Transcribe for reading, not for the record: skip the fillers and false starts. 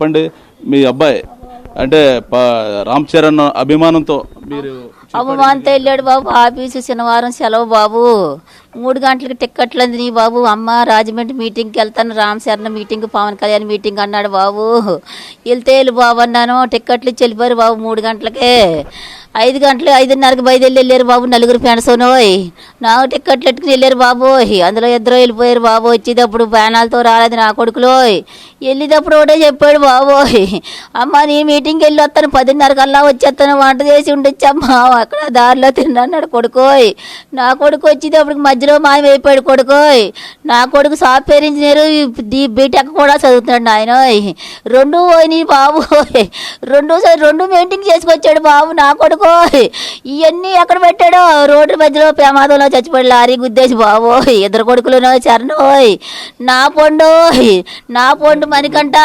చెప్పండి, మీ అబ్బాయి అంటే రామ్ చరణ్ అభిమానంతో మీరు అభిమానంతో వెళ్ళాడు బాబు. ఆఫీసు శనివారం సెలవు బాబు. 3 గంటలకు టిక్కెట్లు అంది బాబు. అమ్మ రాజమండ్రి మీటింగ్కి వెళ్తాను, రామ్ చరణ్ మీటింగ్, పవన్ కళ్యాణ్ మీటింగ్ అన్నాడు బాబు. వెళ్తే వెళ్ళి బాబు అన్నాను. టిక్కెట్లు ఇచ్చి వెళ్ళిపోయారు బాబు 3 గంటలకే. 5 గంటలు 5:30కి బయలుదేరి వెళ్ళారు బాబు. 4 ఫ్రెండ్స్నోయ్ నాకు టిక్కెట్లు ఎట్టుకుని వెళ్ళారు బాబు. అందులో 2 వెళ్ళిపోయారు బాబు. వచ్చేటప్పుడు బ్యానాలతో రాలేదు నా కొడుకులోయ్. వెళ్ళేటప్పుడు ఒకటే చెప్పాడు బాబు, అమ్మ నీ మీటింగ్కి వెళ్ళి వస్తాను, 10:30కల్లా వచ్చేస్తాను, వంట చేసి ఉండొచ్చమ్మా, అక్కడ దారిలో తిన్నాడు కొడుకోయ్. నా కొడుకు వచ్చేటప్పటికి మధ్యలో మాయమైపోయాడు కొడుకోయ్. నా కొడుకు సాఫ్ట్వేర్ ఇంజనీర్, బీటెక్ కూడా చదువుతున్నాడు ఆయన. 2 పోయినాయి బాబు. 2 మీటింగ్ చేసుకొచ్చాడు బాబు నా కొడుకు. ఇవన్నీ ఎక్కడ పెట్టాడో రోడ్డు మధ్యలో ప్రమాదంలో చచ్చిపోయాడు, లారీ గుద్దేసి బాబు. 2 కొడుకులు చరణోయ్, నా పొండు మణికంట.